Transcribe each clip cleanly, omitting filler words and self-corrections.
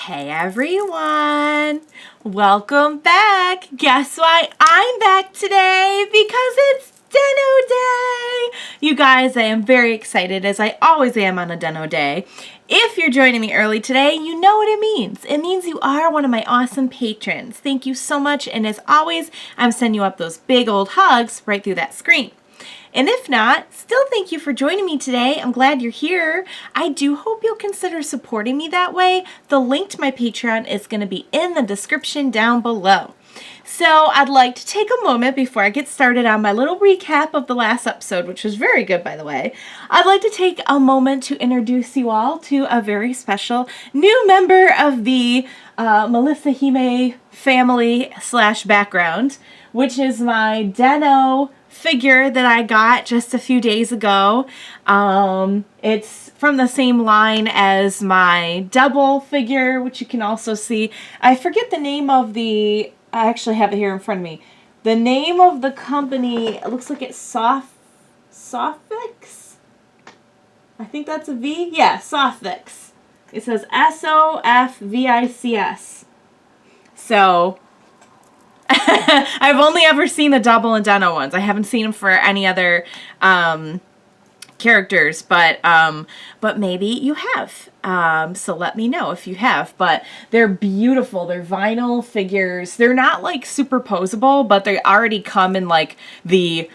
Hey everyone! Welcome back! Guess why I'm back today? Because it's Den-O Day! You guys, I am very excited, as I always am on a Den-O Day. If you're joining me early today, you know what it means. It means you are one of my awesome patrons. Thank you so much, and as always, I'm sending you up those big old hugs right through that screen. And if not, still thank you for joining me today. I'm glad you're here. I do hope you'll consider supporting me that way. The link to my Patreon is going to be in the description down below. So I'd like to take a moment before I get started on my little recap of the last episode, which was very good, by the way. I'd like to take a moment to introduce you all to a very special new member of the Melissa Hime family / background, which is my Den-O figure that I got just a few days ago. It's from the same line as my double figure, which you can also see. I forget the name of I actually have it here in front of me. The name of the company, it looks like it's Sofix? I think that's a V? Yeah, Sofix. It says Sofvics. So I've only ever seen the double and Den-O ones. I haven't seen them for any other characters, but maybe you have. So let me know if you have. But they're beautiful. They're vinyl figures. They're not like superposable, but they already come in like the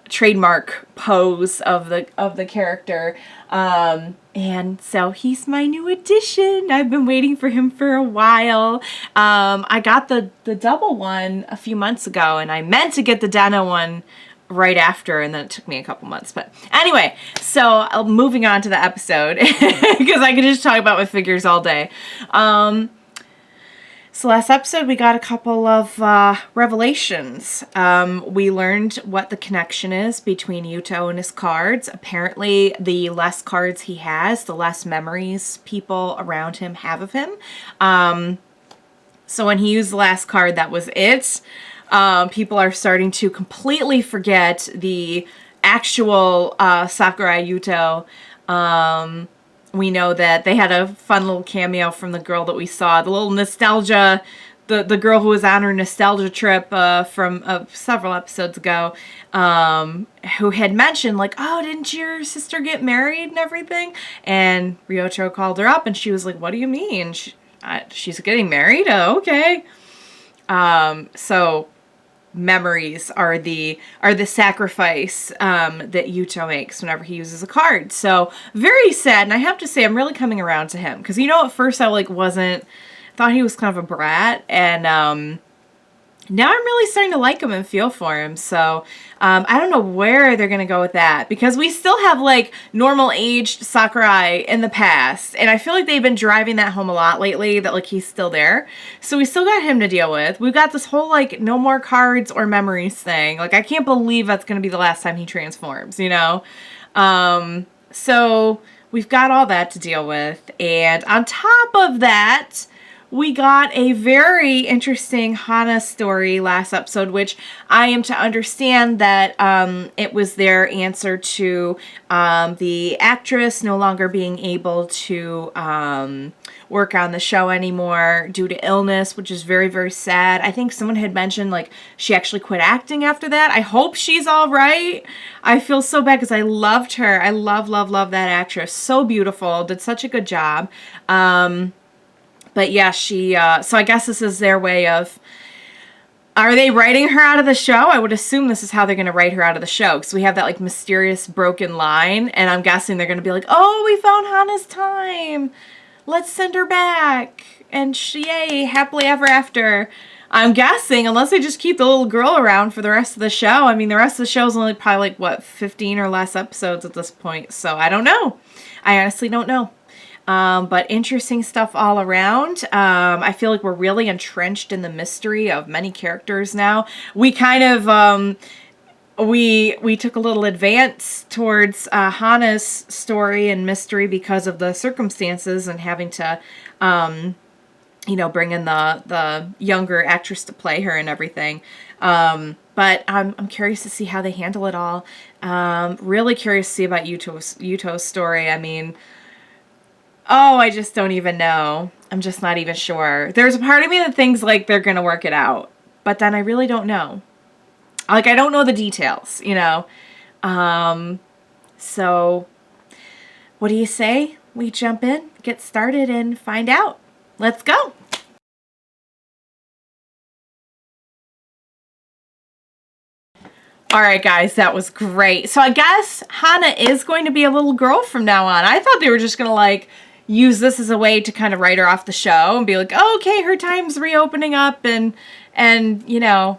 trademark pose of the character. And so he's my new addition. I've been waiting for him for a while. I got the double one a few months ago, and I meant to get the Den-O one right after, and then it took me a couple months. But anyway, so moving on to the episode, because I could just talk about my figures all day. So last episode, we got a couple of revelations. We learned what the connection is between Yuuto and his cards. Apparently, the less cards he has, the less memories people around him have of him. So when he used the last card, that was it. People are starting to completely forget the actual Sakurai Yuuto. We know that they had a fun little cameo from the girl that we saw, the little nostalgia, the girl who was on her nostalgia trip from several episodes ago, who had mentioned like, oh, didn't your sister get married and everything? And Yuuto called her up and she was like, what do you mean? She's getting married? Oh, okay. So memories are the sacrifice that Yuuto makes whenever he uses a card. So very sad, and I have to say I'm really coming around to him because at first I thought he was kind of a brat, and now I'm really starting to like him and feel for him. So I don't know where they're gonna go with that, because we still have like normal aged Sakurai in the past, and I feel like they've been driving that home a lot lately, that like he's still there. So we still got him to deal with. We've got this whole like no more cards or memories thing. Like I can't believe that's gonna be the last time he transforms, So we've got all that to deal with, and on top of that, we got a very interesting Hana story last episode, which I am to understand that it was their answer to the actress no longer being able to work on the show anymore due to illness, which is very, very sad. I think someone had mentioned like she actually quit acting after that. I hope she's all right. I feel so bad because I loved her. I love that actress. So beautiful. Did such a good job. But yeah, so I guess this is their way of, are they writing her out of the show? I would assume this is how they're going to write her out of the show, because we have that like mysterious broken line, and I'm guessing they're going to be like, oh, we found Hana's time. Let's send her back. And yay, happily ever after. I'm guessing, unless they just keep the little girl around for the rest of the show. I mean, the rest of the show is only probably like, 15 or less episodes at this point. So I don't know. I honestly don't know. But interesting stuff all around. I feel like we're really entrenched in the mystery of many characters now. We kind of, we took a little advance towards Hana's story and mystery because of the circumstances and having to, bring in the younger actress to play her and everything. But I'm curious to see how they handle it all. Really curious to see about Yuuto's story. I mean, oh, I just don't even know. I'm just not even sure. There's a part of me that thinks like they're gonna work it out, but then I really don't know. Like, I don't know the details, you know? So what do you say? We jump in, get started, and find out. Let's go. All right, guys, that was great. So I guess Hana is going to be a little girl from now on. I thought they were just going to, like, use this as a way to kind of write her off the show and be like, oh, okay, her time's reopening up and you know,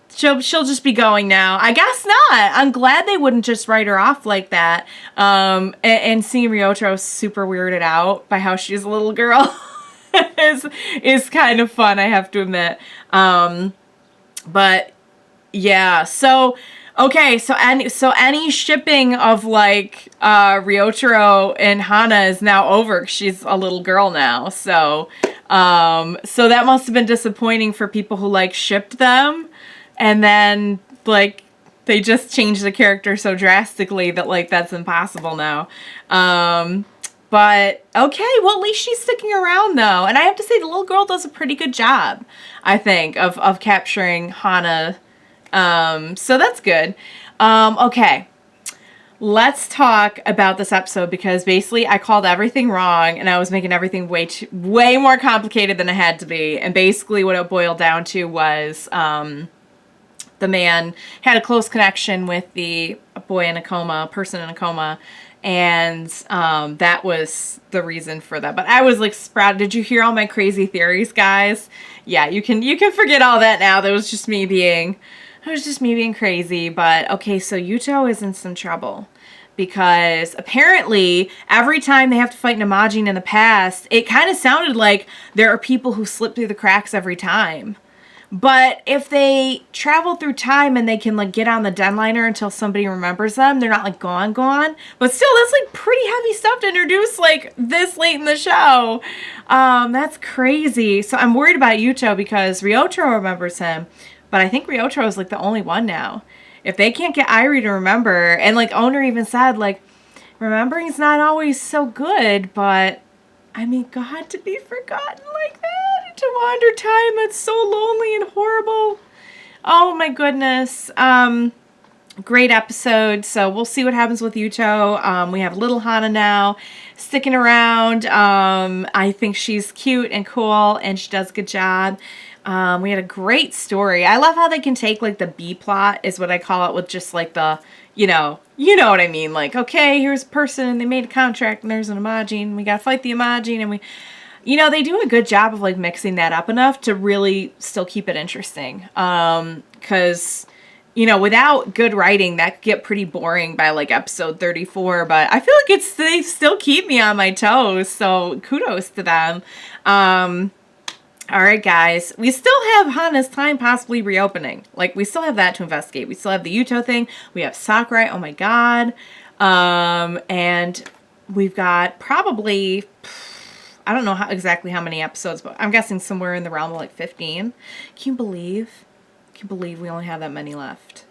she'll just be going now. I guess not. I'm glad they wouldn't just write her off like that. And seeing Ryotaro super weirded out by how she's a little girl is kind of fun, I have to admit. But yeah, so okay, so any shipping of like Ryotaro and Hana is now over. She's a little girl now. So that must have been disappointing for people who like shipped them. And then, like, they just changed the character so drastically that, like, that's impossible now. But, okay, well, at least she's sticking around, though. And I have to say, the little girl does a pretty good job, I think, of capturing Hana. So that's good. Okay. Let's talk about this episode, because basically I called everything wrong and I was making everything way more complicated than it had to be. And basically what it boiled down to was, the man had a close connection with the boy in a coma, person in a coma, and that was the reason for that. But I was like sprouted. Did you hear all my crazy theories, guys? Yeah, you can forget all that now. That was just me being crazy. But okay, so Yuuto is in some trouble, because apparently every time they have to fight an Imagin in the past, it kind of sounded like there are people who slip through the cracks every time. But if they travel through time and they can, like, get on the Denliner until somebody remembers them, they're not, like, gone. But still, that's, like, pretty heavy stuff to introduce, like, this late in the show. That's crazy. So I'm worried about Yuuto because Ryotaro remembers him. But I think Ryotaro is, like, the only one now. If they can't get Irie to remember, and, like, Owner even said, like, remembering's not always so good, but, I mean, God, to be forgotten like that. To wander time, it's so lonely and horrible. Oh my goodness. Great episode. So we'll see what happens with Yuuto. We have little Hana now sticking around. I think she's cute and cool and she does a good job. We had a great story. I love how they can take like the B plot is what I call it, with just like the, you know what I mean? Like, okay, here's a person and they made a contract and there's an Imagin. We got to fight the Imagin, and they do a good job of like mixing that up enough to really still keep it interesting. Cause without good writing, that could get pretty boring by like episode 34, but I feel like they still keep me on my toes. So kudos to them. All right, guys, we still have Hana's time possibly reopening. Like, we still have that to investigate. We still have the Yuuto thing. We have Sakurai. Oh my God. And we've got probably, I don't know exactly how many episodes, but I'm guessing somewhere in the realm of like 15. Can you believe we only have that many left?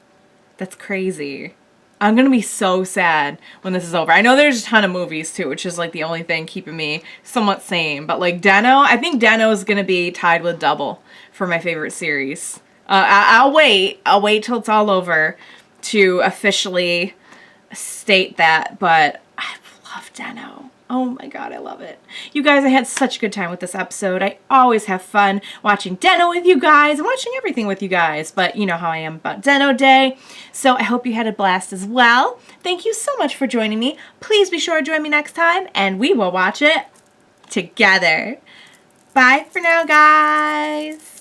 That's crazy. I'm going to be so sad when this is over. I know there's a ton of movies too, which is like the only thing keeping me somewhat sane. But like Den-O, I think Den-O is going to be tied with Double for my favorite series. I'll wait till it's all over to officially state that. But I love Den-O. Oh my God, I love it. You guys, I had such a good time with this episode. I always have fun watching Den-O with you guys and watching everything with you guys. But you know how I am about Den-O Day. So I hope you had a blast as well. Thank you so much for joining me. Please be sure to join me next time and we will watch it together. Bye for now, guys.